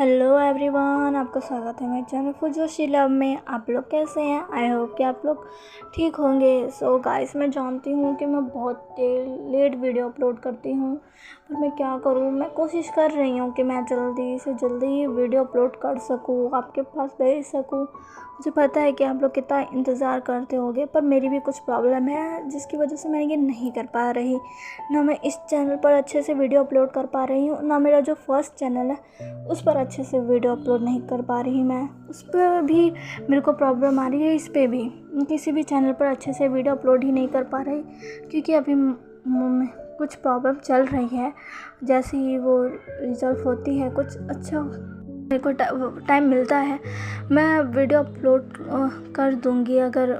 Hello everyone, आपका स्वागत है मेरे चैनल फुजोशी लव में। आप लोग कैसे हैं? आई होप कि आप लोग ठीक होंगे। सो गाइस, मैं जानती हूँ कि मैं बहुत लेट वीडियो अपलोड करती हूँ, पर मैं क्या करूँ। मैं कोशिश कर रही हूँ कि मैं जल्दी से जल्दी वीडियो अपलोड कर सकूँ, आपके पास भेज सकूँ। मुझे पता है कि आप लोग कितना इंतज़ार करते होंगे, पर मेरी भी कुछ प्रॉब्लम है जिसकी वजह से मैं ये नहीं कर पा रही। ना मैं इस चैनल पर अच्छे से वीडियो अपलोड कर पा रही हूँ, ना मेरा जो फर्स्ट चैनल है उस पर अच्छे से वीडियो अपलोड नहीं कर पा रही मैं। उस पर भी मेरे को प्रॉब्लम आ रही है, इस पर भी किसी भी चैनल पर अच्छे से वीडियो अपलोड ही नहीं कर पा रही, क्योंकि अभी कुछ प्रॉब्लम चल रही है। जैसे ही वो रिजल्ट होती है, कुछ अच्छा मेरे को टाइम मिलता है, मैं वीडियो अपलोड कर दूँगी। अगर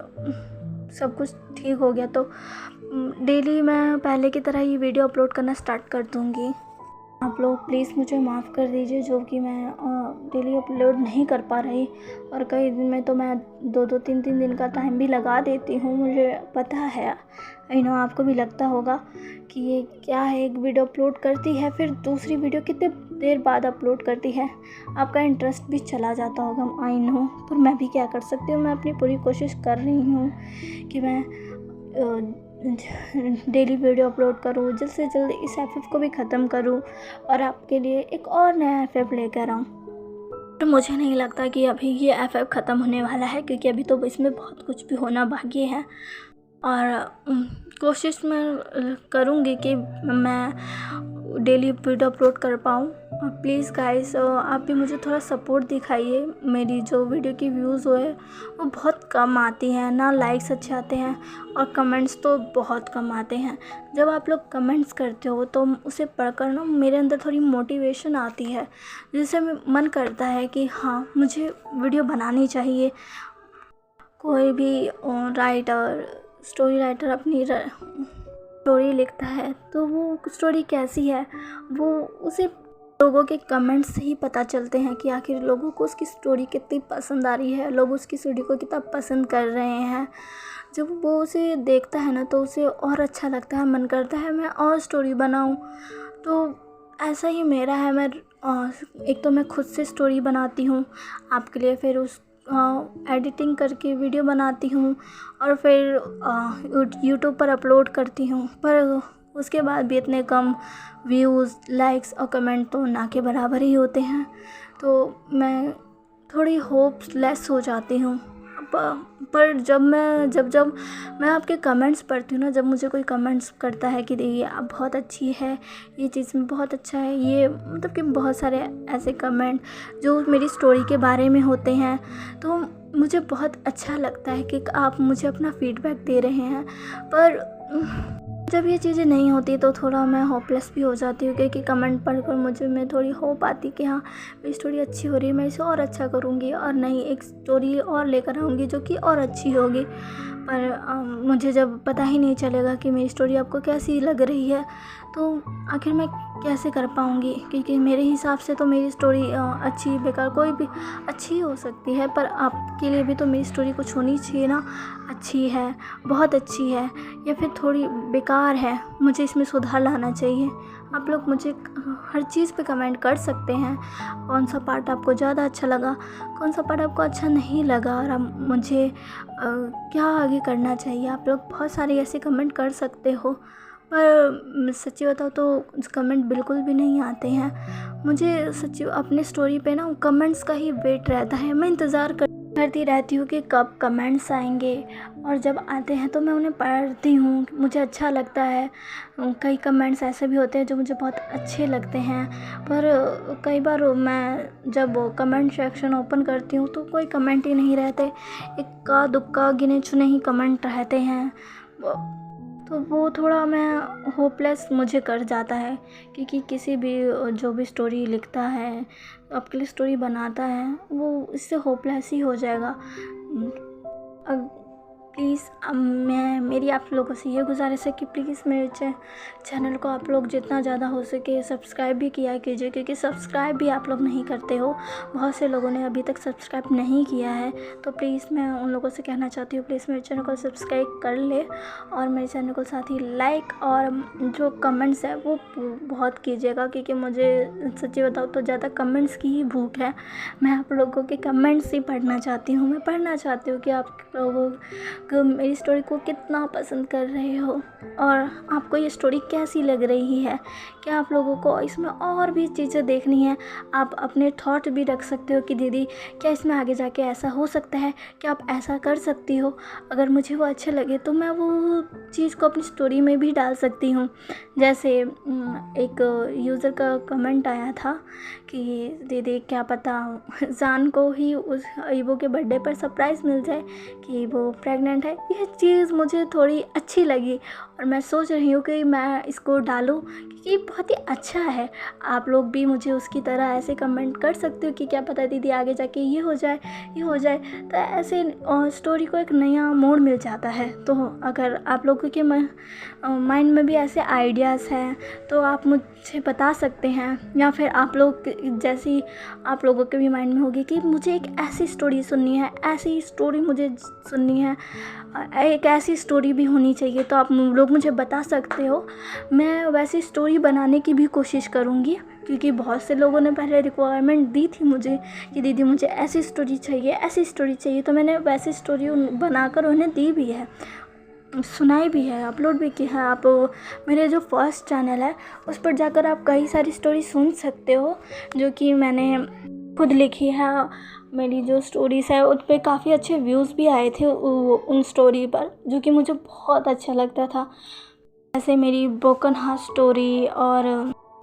सब कुछ ठीक हो गया तो डेली मैं पहले की तरह ही वीडियो अपलोड करना स्टार्ट कर दूँगी। आप लोग प्लीज़ मुझे माफ़ कर दीजिए जो कि मैं डेली अपलोड नहीं कर पा रही, और कई दिन में तो मैं 2-2 3-3 दिन का टाइम भी लगा देती हूँ। मुझे पता है, आई नो आपको भी लगता होगा कि ये क्या है, एक वीडियो अपलोड करती है फिर दूसरी वीडियो कितने देर बाद अपलोड करती है, आपका इंटरेस्ट भी चला जाता होगा, आई नो। पर मैं भी क्या कर सकती हूँ, मैं अपनी पूरी कोशिश कर रही हूँ कि मैं डेली वीडियो अपलोड करूँ, जल्द से जल्द इस एफएफ को भी ख़त्म करूँ और आपके लिए एक और नया एफएफ लेकर आऊँ। तो मुझे नहीं लगता कि अभी ये एफएफ ख़त्म होने वाला है, क्योंकि अभी तो इसमें बहुत कुछ भी होना बाकी है। और कोशिश मैं करूँगी कि मैं डेली वीडियो अपलोड कर पाऊँ। और प्लीज़ गाइस, आप भी मुझे थोड़ा सपोर्ट दिखाइए। मेरी जो वीडियो की व्यूज़ है वो बहुत कम आती हैं, ना लाइक्स अच्छे आते हैं, और कमेंट्स तो बहुत कम आते हैं। जब आप लोग कमेंट्स करते हो तो उसे पढ़कर ना मेरे अंदर थोड़ी मोटिवेशन आती है, जिससे मन करता है कि हाँ, मुझे वीडियो बनानी चाहिए। कोई भी स्टोरी राइटर अपनी स्टोरी लिखता है तो वो स्टोरी कैसी है, वो उसे लोगों के कमेंट्स से ही पता चलते हैं कि आखिर लोगों को उसकी स्टोरी कितनी पसंद आ रही है, लोग उसकी स्टोरी को कितना पसंद कर रहे हैं। जब वो उसे देखता है ना तो उसे और अच्छा लगता है, मन करता है मैं और स्टोरी बनाऊं। तो ऐसा ही मेरा है, मैं एक तो मैं खुद से स्टोरी बनाती हूँ आपके लिए, फिर उस एडिटिंग करके वीडियो बनाती हूँ, और फिर यूट्यूब पर अपलोड करती हूँ। पर उसके बाद भी इतने कम व्यूज़, लाइक्स और कमेंट तो ना के बराबर ही होते हैं, तो मैं थोड़ी होपलेस हो जाती हूँ। पर जब मैं आपके कमेंट्स पढ़ती हूँ ना, जब मुझे कोई कमेंट्स करता है कि ये आप बहुत अच्छी है, ये चीज़ में बहुत अच्छा है, ये मतलब कि बहुत सारे ऐसे कमेंट जो मेरी स्टोरी के बारे में होते हैं, तो मुझे बहुत अच्छा लगता है कि आप मुझे अपना फीडबैक दे रहे हैं। पर जब ये चीज़ें नहीं होती तो थोड़ा मैं होपलेस भी हो जाती हूँ, क्योंकि कमेंट पढ़कर मुझे में थोड़ी होप आती कि हाँ, मेरी स्टोरी अच्छी हो रही है, मैं इसे और अच्छा करूँगी और नई एक स्टोरी और लेकर आऊँगी जो कि और अच्छी होगी। पर मुझे जब पता ही नहीं चलेगा कि मेरी स्टोरी आपको कैसी लग रही है, तो आखिर मैं कैसे कर पाऊँगी, क्योंकि मेरे हिसाब से तो मेरी स्टोरी अच्छी बेकार कोई भी अच्छी हो सकती है, पर आपके लिए भी तो मेरी स्टोरी कुछ होनी चाहिए ना, अच्छी है, बहुत अच्छी है, या फिर थोड़ी बेकार है, मुझे इसमें सुधार लाना चाहिए। आप लोग मुझे हर चीज़ पे कमेंट कर सकते हैं, कौन सा पार्ट आपको ज़्यादा अच्छा लगा, कौन सा पार्ट आपको अच्छा नहीं लगा, और अब मुझे क्या आगे करना चाहिए। आप लोग बहुत सारे ऐसे कमेंट कर सकते हो, पर सच्ची बताओ तो कमेंट बिल्कुल भी नहीं आते हैं। मुझे सच्ची अपनी स्टोरी पे ना कमेंट्स का ही वेट रहता है, मैं इंतज़ार करती रहती हूँ कि कब कमेंट्स आएंगे, और जब आते हैं तो मैं उन्हें पढ़ती हूँ, मुझे अच्छा लगता है। कई कमेंट्स ऐसे भी होते हैं जो मुझे बहुत अच्छे लगते हैं, पर कई बार मैं जब कमेंट सेक्शन ओपन करती हूँ तो कोई कमेंट ही नहीं रहते, इक्का दुक्का गिने चुने ही कमेंट रहते हैं, तो वो थोड़ा मैं होपलेस मुझे कर जाता है। क्योंकि किसी भी जो भी स्टोरी लिखता है, आपके लिए स्टोरी बनाता है, वो इससे होपलेस ही हो जाएगा। प्लीज़ मेरी आप लोगों से ये गुजारिश है कि प्लीज़ मेरे चैनल को आप लोग जितना ज़्यादा हो सके सब्सक्राइब भी किया कीजिए, क्योंकि सब्सक्राइब भी आप लोग नहीं करते हो। बहुत से लोगों ने अभी तक सब्सक्राइब नहीं किया है, तो प्लीज़ मैं उन लोगों से कहना चाहती हूँ प्लीज़ मेरे चैनल को सब्सक्राइब कर ले और मेरे चैनल को साथ ही लाइक और जो कमेंट्स है वो बहुत कीजिएगा, क्योंकि मुझे सच्ची बताऊँ तो ज़्यादा कमेंट्स की ही भूख है। मैं आप लोगों के कमेंट्स ही पढ़ना चाहती हूँ। मैं पढ़ना चाहती हूँ कि आप लोगों को मेरी स्टोरी को कितना पसंद कर रहे हो और आपको ये स्टोरी कैसी लग रही है। क्या आप लोगों को इसमें और भी चीज़ें देखनी है? आप अपने थॉट भी रख सकते हो कि दीदी क्या इसमें आगे जाके ऐसा हो सकता है, क्या आप ऐसा कर सकती हो। अगर मुझे वो अच्छे लगे तो मैं वो चीज़ को अपनी स्टोरी में भी डाल सकती हूँ। जैसे एक यूज़र का कमेंट आया था कि दीदी क्या पता जान को ही उस ईवो के बर्थडे पर सरप्राइज़ मिल जाए कि वो प्रेग्नेंट है। यह चीज़ मुझे थोड़ी अच्छी लगी और मैं सोच रही हूँ कि मैं इसको डालूँ, क्योंकि बहुत ही अच्छा है। आप लोग भी मुझे उसकी तरह ऐसे कमेंट कर सकते हो कि क्या पता दीदी आगे जाके ये हो जाए, ये हो जाए। तो ऐसे स्टोरी को एक नया मोड़ मिल जाता है। तो अगर आप लोगों के माइंड में भी ऐसे आइडियाज़ हैं तो आप मुझे बता सकते हैं, या फिर आप लोग जैसी आप लोगों के भी माइंड में होगी कि मुझे एक ऐसी स्टोरी सुननी है, ऐसी स्टोरी मुझे सुननी है, एक ऐसी स्टोरी भी होनी चाहिए, तो आप लोग मुझे बता सकते हो। मैं वैसी स्टोरी बनाने की भी कोशिश करूँगी, क्योंकि बहुत से लोगों ने पहले रिक्वायरमेंट दी थी मुझे कि दीदी मुझे ऐसी स्टोरी चाहिए, ऐसी स्टोरी चाहिए। तो मैंने वैसी स्टोरी बनाकर उन्हें दी भी है, सुनाई भी है, अपलोड भी की है। आप मेरे जो फर्स्ट चैनल है उस पर जाकर आप कई सारी स्टोरी सुन सकते हो जो कि मैंने खुद लिखी है। मेरी जो स्टोरीज़ है उस पर काफ़ी अच्छे व्यूज़ भी आए थे उन स्टोरी पर, जो कि मुझे बहुत अच्छा लगता था। जैसे मेरी ब्रोकन हार्ट स्टोरी और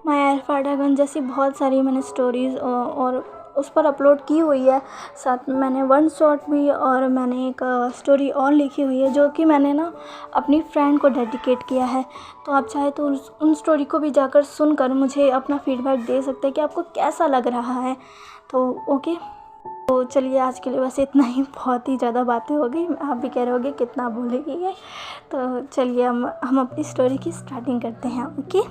माय अल्फा ड्रैगन जैसी बहुत सारी मैंने स्टोरीज़ और उस पर अपलोड की हुई है। साथ में मैंने वन शॉट भी और मैंने एक स्टोरी और लिखी हुई है जो कि मैंने ना अपनी फ्रेंड को डेडिकेट किया है। तो आप चाहे तो उन स्टोरी को भी जाकर सुनकर मुझे अपना फीडबैक दे सकते हैं कि आपको कैसा लग रहा है। तो ओके, तो चलिए आज के लिए बस इतना ही। बहुत ही ज़्यादा बातें हो गई, आप भी कह रहे होगे कितना बोलेगी ये। तो चलिए हम अपनी स्टोरी की स्टार्टिंग करते हैं। ओके,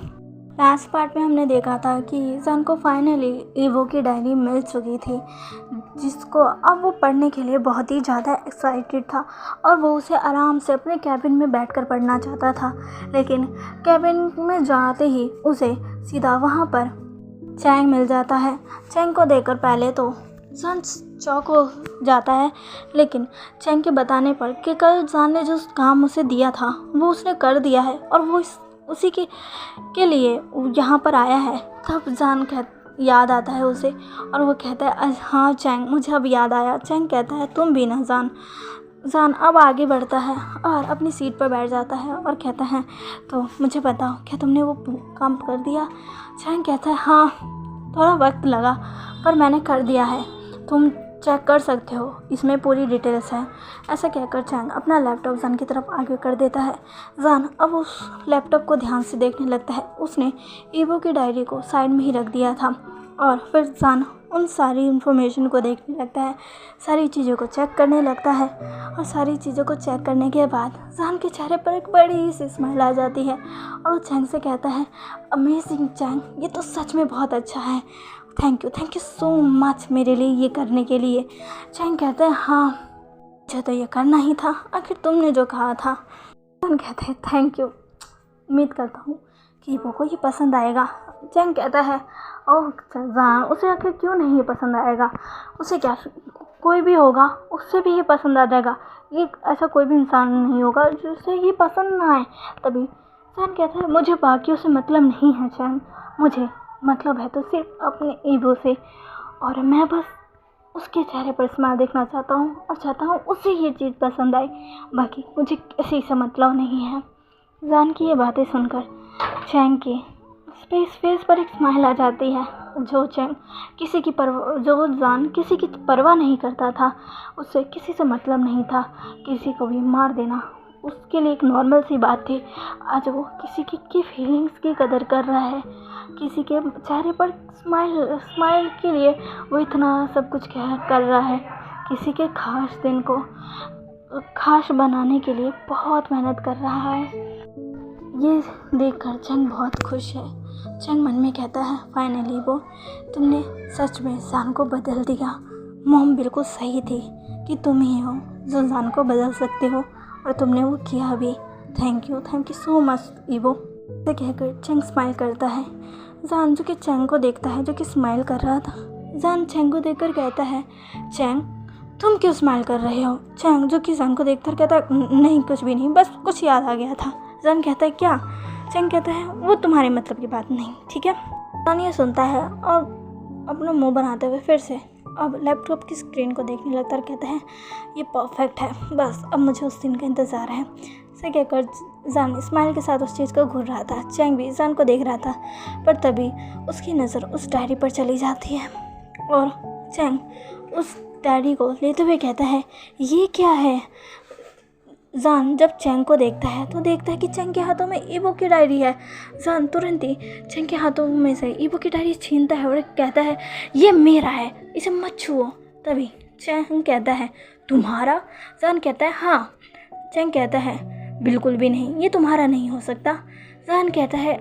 लास्ट पार्ट में हमने देखा था कि जान को फाइनली ईवो की डायरी मिल चुकी थी, जिसको अब वो पढ़ने के लिए बहुत ही ज़्यादा एक्साइटेड था और वो उसे आराम से अपने कैबिन में बैठकर पढ़ना चाहता था। लेकिन कैबिन में जाते ही उसे सीधा वहाँ पर चैंग मिल जाता है। चैंग को देखकर पहले तो जान चौंक हो जाता है, लेकिन चैंग के बताने पर कि कल जान ने जो काम उसे दिया था वो उसने कर दिया है और वो उसी के लिए यहाँ पर आया है। तब जान याद आता है उसे और वो कहता है हाँ चैंग, मुझे अब याद आया। चैंग कहता है तुम भी ना जान। जान अब आगे बढ़ता है और अपनी सीट पर बैठ जाता है और कहता है तो मुझे बताओ क्या तुमने वो काम कर दिया। चैंग कहता है हाँ, थोड़ा वक्त लगा पर मैंने कर दिया है, तुम चेक कर सकते हो, इसमें पूरी डिटेल्स है। ऐसा कहकर चैंग अपना लैपटॉप जान की तरफ आगे कर देता है। जान अब उस लैपटॉप को ध्यान से देखने लगता है। उसने ईवो की डायरी को साइड में ही रख दिया था और फिर जान उन सारी इन्फॉर्मेशन को देखने लगता है, सारी चीज़ों को चेक करने लगता है। और सारी चीज़ों को चेक करने के बाद जान के चेहरे पर एक बड़ी सी स्माइल आ जाती है और वो चैंग से कहता है अमेजिंग चैंग, ये तो सच में बहुत अच्छा है, थैंक यू सो मच मेरे लिए ये करने के लिए। चैंग कहता है हाँ मुझे तो ये करना ही था, आखिर तुमने जो कहा था। जान कहता है थैंक यू, उम्मीद करता हूँ कि ईवो को ये पसंद आएगा। चैंग कहता है ओह जान, उसे आखिर क्यों नहीं ये पसंद आएगा, उसे क्या कोई भी होगा उससे भी ये पसंद आ जाएगा, ये ऐसा कोई भी इंसान नहीं होगा जिसे ये पसंद ना आए। तभी जान कहता है मुझे बाकियों से मतलब नहीं है चैंग, मुझे मतलब है तो सिर्फ अपने ईवो से, और मैं बस उसके चेहरे पर स्माइल देखना चाहता हूँ और चाहता हूँ उसे ये चीज़ पसंद आए, बाकी मुझे किसी से मतलब नहीं है। जान की ये बातें सुनकर चैंग के फेस पर एक स्माइल आ जाती है। जो जान किसी की परवाह नहीं करता था, उससे किसी से मतलब नहीं था, किसी को भी मार देना उसके लिए एक नॉर्मल सी बात थी। आज वो किसी की फीलिंग्स की कदर कर रहा है, किसी के चेहरे पर स्माइल के लिए वो इतना सब कुछ कर रहा है, किसी के खास दिन को खास बनाने के लिए बहुत मेहनत कर रहा है। ये देखकर चंग बहुत खुश है। चंग मन में कहता है, फाइनली वो तुमने सच में जान को बदल दिया। मॉम बिल्कुल सही थी कि तुम ही हो जो जान को बदल सकते हो, और तुमने वो किया भी। Thank you so much evo. ऐसे कहकर चंग स्माइल करता है। जान जो कि चंग को देखता है, जो कि स्माइल कर रहा था। जान चंग को देखकर कहता है, चंग तुम क्यों स्माइल कर रहे हो? चंग जो कि जान को देखकर कहता है, नहीं कुछ भी नहीं, बस कुछ याद आ गया था। जान कहता है, क्या? चंग कहता है, वो तुम्हारे मतलब की बात नहीं, ठीक है। जान ये सुनता है और अपना मुंह बनाते हुए फिर से अब लैपटॉप की स्क्रीन को देखने लगता है और कहता है, ये परफेक्ट है, बस अब मुझे उस दिन का इंतज़ार है। से कहकर जान स्माइल के साथ उस चीज़ को घूर रहा था। चैंग भी जान को देख रहा था, पर तभी उसकी नज़र उस डायरी पर चली जाती है और चैंग उस डायरी को लेते हुए कहता है, ये क्या है? जान जब चैंग को देखता है तो देखता है कि चैंग के हाथों में ईवो की डायरी है। जान तुरंत ही चैंग के हाथों में से ईवो की डायरी छीनता है और कहता है, ये मेरा है, इसे मत छुओ। तभी चैंग कहता है, तुम्हारा? जान कहता है, हाँ। चैंग कहता है, बिल्कुल भी नहीं, ये तुम्हारा नहीं हो सकता। जान कहता है,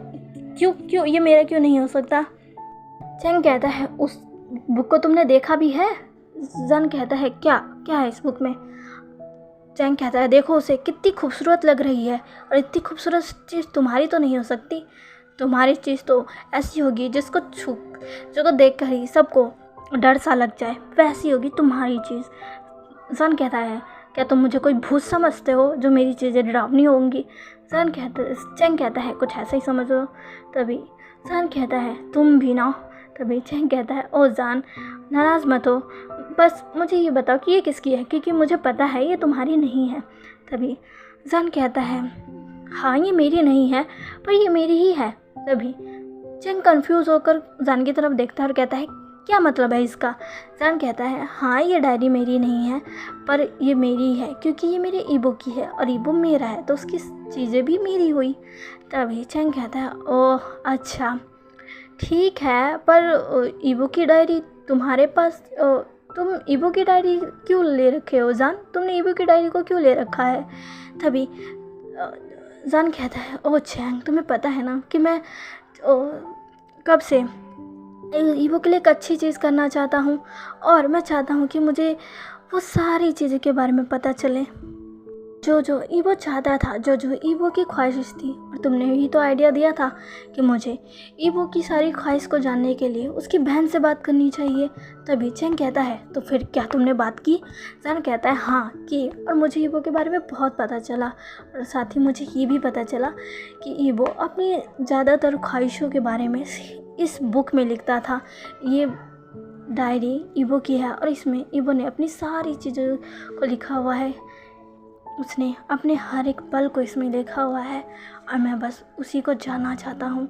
क्यों ये मेरा क्यों नहीं हो सकता? चैंग कहता है, उस बुक को तुमने देखा भी है? जान कहता है, क्या है इस बुक में? चैंग कहता है, देखो उसे, कितनी खूबसूरत लग रही है, और इतनी खूबसूरत चीज़ तुम्हारी तो नहीं हो सकती। तुम्हारी चीज़ तो ऐसी होगी जिसको देख कर ही सबको डर सा लग जाए, वैसी होगी तुम्हारी चीज़। जान कहता है, क्या तुम मुझे कोई भूत समझते हो जो मेरी चीज़ें डरावनी होंगी? चैंग कहता है, कुछ ऐसा ही समझ लो। तभी जान कहता है, तुम भी ना। तभी चैंग कहता है, ओ जान नाराज़ मत हो, बस मुझे ये बताओ कि ये किसकी है, क्योंकि मुझे पता है ये तुम्हारी नहीं है। तभी जान कहता है, हाँ ये मेरी नहीं है, पर ये मेरी ही है। तभी चैंग कंफ्यूज होकर जान की तरफ देखता है और कहता है, क्या मतलब है इसका? जान कहता है, हाँ ये डायरी मेरी नहीं है, पर ये मेरी है क्योंकि ये मेरे ईबो की है और ईबो मेरा है तो उसकी चीज़ें भी मेरी हुई। तभी चैंग कहता है, ओह अच्छा ठीक है, पर ईबो की डायरी तुम्हारे पास, तुम ईबो की डायरी क्यों ले रखे हो? जान तुमने ईबो की डायरी को क्यों ले रखा है? तभी जान कहता है, ओह चैंग तुम्हें पता है ना कि मैं कब से ईवो के लिए एक अच्छी चीज़ करना चाहता हूँ, और मैं चाहता हूँ कि मुझे वो सारी चीज़ों के बारे में पता चले जो ईवो चाहता था, जो ईवो की ख्वाहिश थी। और तुमने ही तो आइडिया दिया था कि मुझे ईवो की सारी ख्वाहिश को जानने के लिए उसकी बहन से बात करनी चाहिए। तभी चैंग कहता है, तो फिर क्या तुमने बात की? जान कहता है, हाँ की, और मुझे ईवो के बारे में बहुत पता चला, और साथ ही मुझे ये भी पता चला कि ईवो अपनी ज़्यादातर ख्वाहिशों के बारे में इस बुक में लिखता था। ये डायरी ईवो की है और इसमें ईवो ने अपनी सारी चीज़ों को लिखा हुआ है। उसने अपने हर एक पल को इसमें लिखा हुआ है और मैं बस उसी को जानना चाहता हूँ।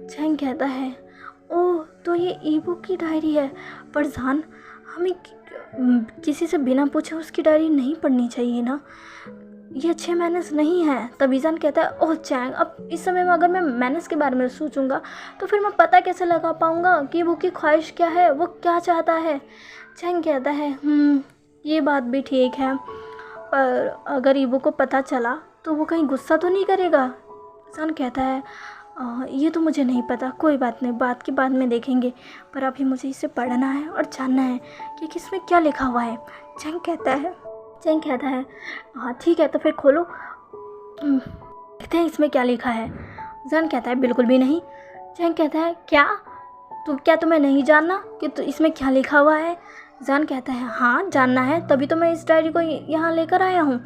चैंग कहता है, ओह तो ये ईवो की डायरी है, पर जान हमें किसी से बिना पूछे उसकी डायरी नहीं पढ़नी चाहिए ना, ये अच्छे मैनर्स नहीं है। तभी जान कहता है, ओह चैंग अब इस समय में अगर मैं मैनर्स के बारे में सोचूंगा तो फिर मैं पता कैसे लगा पाऊंगा कि वो की ख्वाहिश क्या है, वो क्या चाहता है। चैंग कहता है, ये बात भी ठीक है, पर अगर ईवो को पता चला तो वो कहीं गुस्सा तो नहीं करेगा? जान कहता है, ये तो मुझे नहीं पता, कोई बात नहीं, बात की बाद में देखेंगे, पर अभी मुझे इसे पढ़ना है और जानना है कि किसमें क्या लिखा हुआ है। चैंग कहता है, हाँ ठीक है, तो फिर खोलो देखते हैं इसमें क्या लिखा है। जान कहता है, बिल्कुल भी नहीं। चैंग कहता है, क्या तुम्हें नहीं जानना कि इसमें क्या लिखा हुआ है? जान कहता है, हाँ जानना है, तभी तो मैं इस डायरी को यहाँ लेकर आया हूँ।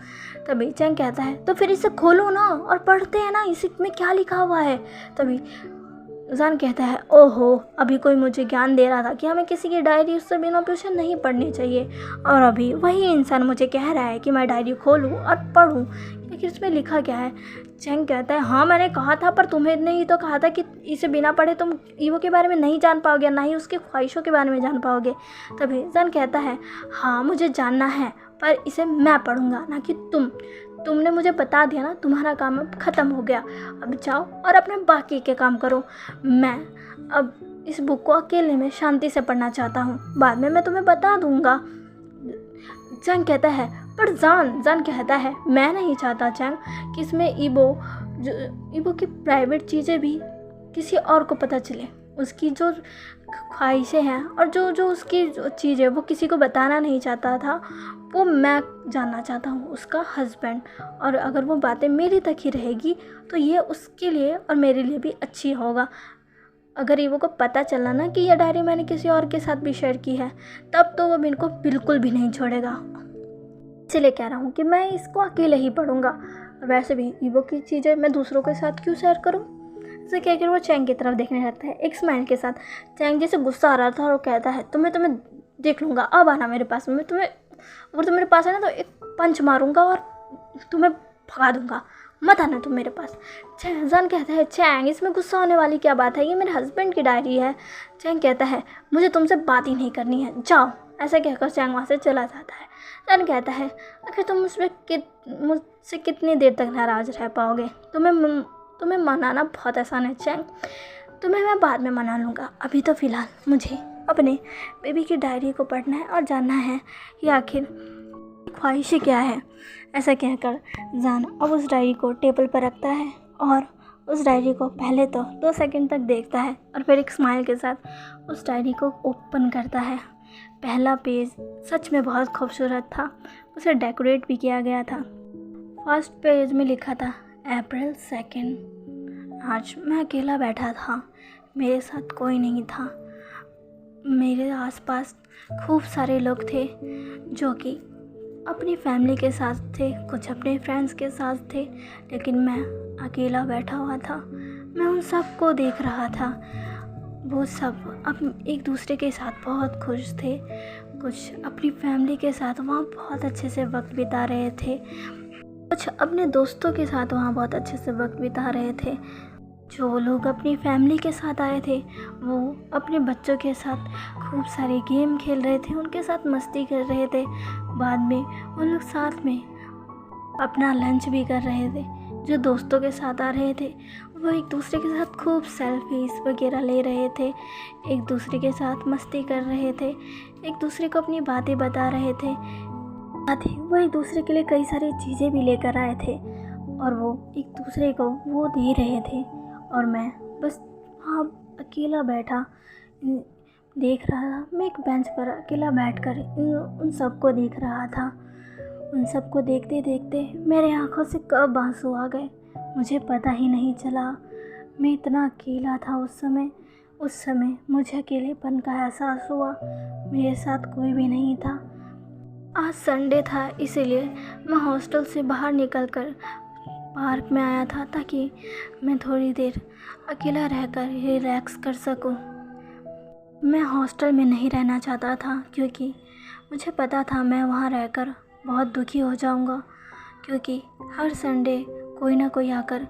तभी चैंग कहता है, तो फिर इसे खोलो ना और पढ़ते हैं ना, इसमें क्या लिखा हुआ है। तभी जान कहता है, ओहो अभी कोई मुझे ज्ञान दे रहा था कि हमें किसी की डायरी उससे बिना पूछे नहीं पढ़नी चाहिए, और अभी वही इंसान मुझे कह रहा है कि मैं डायरी खोलूँ और पढ़ूँ कि इसमें लिखा क्या है। चैंग कहता है, हाँ मैंने कहा था, पर तुम्हें ही तो कहा था कि इसे बिना पढ़े तुम ईवो के बारे में नहीं जान पाओगे, ना ही उसकी ख्वाहिशों के बारे में जान पाओगे। तभी जान कहता है, हाँ मुझे जानना है, पर इसे मैं पढ़ूंगा, ना कि तुमने मुझे बता दिया ना, तुम्हारा काम अब ख़त्म हो गया, अब जाओ और अपने बाकी के काम करो। मैं अब इस बुक को अकेले में शांति से पढ़ना चाहता हूँ, बाद में मैं तुम्हें बता दूँगा। चैंग कहता है, पर जान कहता है मैं नहीं चाहता चैंग कि इसमें ईबो की प्राइवेट चीज़ें भी किसी और को पता चले। उसकी जो ख्वाहिशें हैं और जो उसकी जो चीज़ है वो किसी को बताना नहीं चाहता था, वो मैं जानना चाहता हूँ, उसका हस्बैंड। और अगर वो बातें मेरी तक ही रहेगी तो ये उसके लिए और मेरे लिए भी अच्छी होगा। अगर ईवो को पता चला ना कि यह डायरी मैंने किसी और के साथ भी शेयर की है, तब तो वो मेरे को बिल्कुल भी नहीं छोड़ेगा। इसलिए कह रहा हूँ कि मैं इसको अकेले ही पढ़ूँगा। और वैसे भी ईवो की चीज़ें मैं दूसरों के साथ क्यों शेयर करूँ। ऐसे कहकर वो चैंग की तरफ देखने लगता है एक स्माइल के साथ। चैंग जैसे गुस्सा आ रहा था और वो कहता है तुम्हें देख लूँगा, अब आना मेरे पास। मैं तुम्हें, अगर तुम मेरे पास है ना तो एक पंच मारूंगा और तुम्हें भगा दूंगा, मत आना तुम मेरे पास। जान कहता है चैंग इसमें गुस्सा होने वाली क्या बात है, ये मेरे हस्बैंड की डायरी है। चैंग कहता है मुझे तुमसे बात ही नहीं करनी है, जाओ। ऐसा कहकर चैंग वहाँ से चला जाता है। जान कहता है आखिर तुम मुझसे कितनी देर तक नाराज़ रह पाओगे। तुम्हें मनाना बहुत आसान है चैंग, तुम्हें मैं बाद में मना लूँगा। अभी तो फ़िलहाल मुझे अपने बेबी की डायरी को पढ़ना है और जानना है कि आखिर ख्वाहिशें क्या है। ऐसा कहकर जान अब उस डायरी को टेबल पर रखता है और उस डायरी को पहले तो 2 सेकंड तक देखता है और फिर एक स्माइल के साथ उस डायरी को ओपन करता है। पहला पेज सच में बहुत खूबसूरत था, उसे डेकोरेट भी किया गया था। फर्स्ट पेज में लिखा था अप्रैल 2। आज मैं अकेला बैठा था, मेरे साथ कोई नहीं था। मेरे आसपास खूब सारे लोग थे जो कि अपनी फैमिली के साथ थे, कुछ अपने फ्रेंड्स के साथ थे, लेकिन मैं अकेला बैठा हुआ था। मैं उन सब को देख रहा था। वो सब अब एक दूसरे के साथ बहुत खुश थे, कुछ अपनी फैमिली के साथ वहाँ बहुत अच्छे से वक्त बिता रहे थे, कुछ अपने दोस्तों के साथ वहाँ बहुत अच्छे से वक्त बिता रहे थे। जो लोग अपनी फैमिली के साथ आए थे वो अपने बच्चों के साथ खूब सारे गेम खेल रहे थे, उनके साथ मस्ती कर रहे थे। बाद में उन लोग साथ में अपना लंच भी कर रहे थे। जो दोस्तों के साथ आ रहे थे वो एक दूसरे के साथ खूब सेल्फीज वगैरह ले रहे थे, एक दूसरे के साथ मस्ती कर रहे थे, एक दूसरे को अपनी बातें बता रहे थे। साथ ही वो एक दूसरे के लिए कई सारी चीज़ें भी लेकर आए थे और वो एक दूसरे को वो दे रहे थे। और मैं बस वहाँ अकेला बैठा देख रहा था। मैं एक बेंच पर अकेला बैठकर उन सबको देख रहा था। उन सबको देखते देखते मेरे आँखों से कब आंसू आ गए मुझे पता ही नहीं चला। मैं इतना अकेला था उस समय मुझे अकेलेपन का एहसास हुआ। मेरे साथ कोई भी नहीं था। आज संडे था, इसीलिए मैं हॉस्टल से बाहर निकलकर पार्क में आया था ताकि मैं थोड़ी देर अकेला रहकर रिलैक्स कर सकूं। मैं हॉस्टल में नहीं रहना चाहता था क्योंकि मुझे पता था मैं वहाँ रहकर बहुत दुखी हो जाऊंगा, क्योंकि हर संडे कोई ना कोई आकर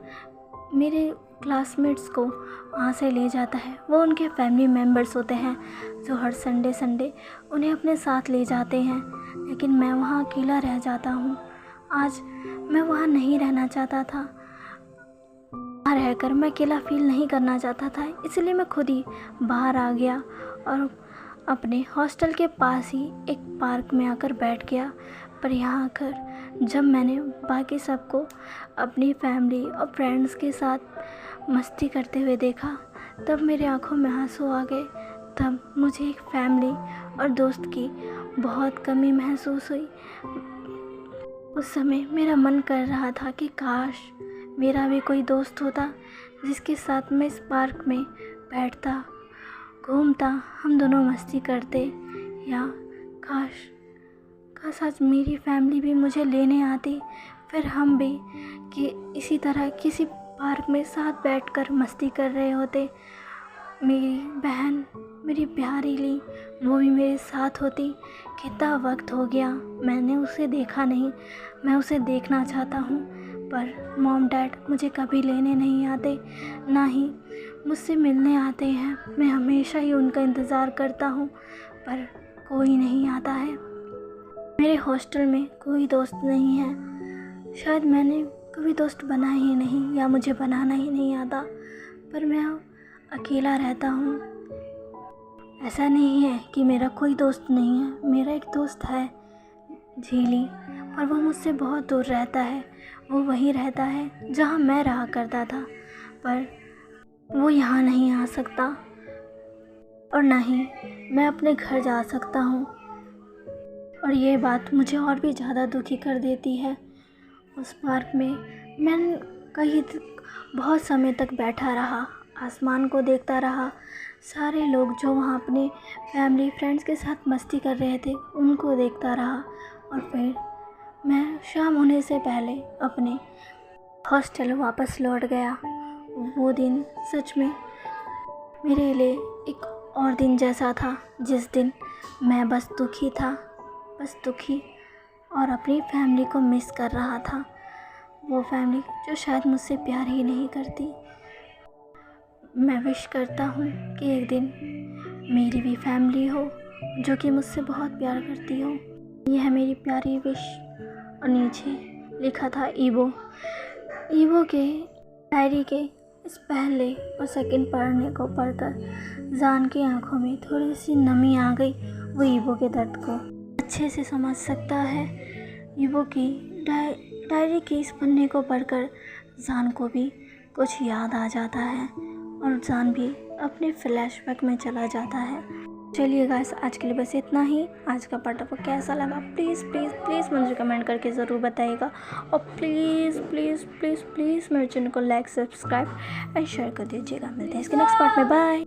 मेरे क्लासमेट्स को वहाँ से ले जाता है। वो उनके फैमिली मेम्बर्स होते हैं जो हर संडे उन्हें अपने साथ ले जाते हैं, लेकिन मैं वहाँ अकेला रह जाता हूँ। आज मैं वहाँ नहीं रहना चाहता था। वहाँ रहकर मैं अकेला फील नहीं करना चाहता था, इसलिए मैं खुद ही बाहर आ गया और अपने हॉस्टल के पास ही एक पार्क में आकर बैठ गया। पर यहाँ आकर जब मैंने बाकी सबको अपनी फैमिली और फ्रेंड्स के साथ मस्ती करते हुए देखा, तब मेरे आँखों में आंसू आ गए। तब मुझे एक फैमिली और दोस्त की बहुत कमी महसूस हुई। उस समय मेरा मन कर रहा था कि काश मेरा भी कोई दोस्त होता जिसके साथ मैं इस पार्क में बैठता, घूमता, हम दोनों मस्ती करते। या काश आज मेरी फैमिली भी मुझे लेने आती, फिर हम भी कि इसी तरह किसी पार्क में साथ बैठकर मस्ती कर रहे होते। मेरी बहन, मेरी प्यारी ली, वो भी मेरे साथ होती। कितना वक्त हो गया मैंने उसे देखा नहीं। मैं उसे देखना चाहता हूँ, पर मॉम डैड मुझे कभी लेने नहीं आते, ना ही मुझसे मिलने आते हैं। मैं हमेशा ही उनका इंतज़ार करता हूँ, पर कोई नहीं आता है। मेरे हॉस्टल में कोई दोस्त नहीं है। शायद मैंने कभी दोस्त बनाए ही नहीं, या मुझे बनाना ही नहीं आता, पर मैं अकेला रहता हूँ। ऐसा नहीं है कि मेरा कोई दोस्त नहीं है, मेरा एक दोस्त है, झीली। पर वो मुझसे बहुत दूर रहता है। वो वहीं रहता है जहाँ मैं रहा करता था, पर वो यहाँ नहीं आ सकता और ना ही मैं अपने घर जा सकता हूँ। और ये बात मुझे और भी ज़्यादा दुखी कर देती है। उस पार्क में मैं बहुत समय तक बैठा रहा, आसमान को देखता रहा। सारे लोग जो वहाँ अपने फैमिली फ्रेंड्स के साथ मस्ती कर रहे थे उनको देखता रहा, और फिर मैं शाम होने से पहले अपने हॉस्टल वापस लौट गया। वो दिन सच में मेरे लिए एक और दिन जैसा था, जिस दिन मैं बस दुखी और अपनी फैमिली को मिस कर रहा था। वो फैमिली जो शायद मुझसे प्यार ही नहीं करती। मैं विश करता हूँ कि एक दिन मेरी भी फैमिली हो जो कि मुझसे बहुत प्यार करती हो। यह है मेरी प्यारी विश। और नीचे लिखा था ईवो के डायरी के इस पहले और सेकंड पढ़ने को पढ़कर जान की आंखों में थोड़ी सी नमी आ गई। वो ईवो के दर्द को अच्छे से समझ सकता है। ईवो की डायरी के इस पन्ने को पढ़कर जान को भी कुछ याद आ जाता है और जान भी अपने फ्लैशबैक में चला जाता है। चलिए गाइस, आज के लिए बस इतना ही। आज का पार्ट आपको कैसा लगा प्लीज़ प्लीज़ प्लीज़ मुझे कमेंट करके ज़रूर बताइएगा। और प्लीज़ प्लीज़ प्लीज़ प्लीज़ मेरे चैनल को लाइक, सब्सक्राइब एंड शेयर कर दीजिएगा। मिलते हैं इसके नेक्स्ट पार्ट में। बाय।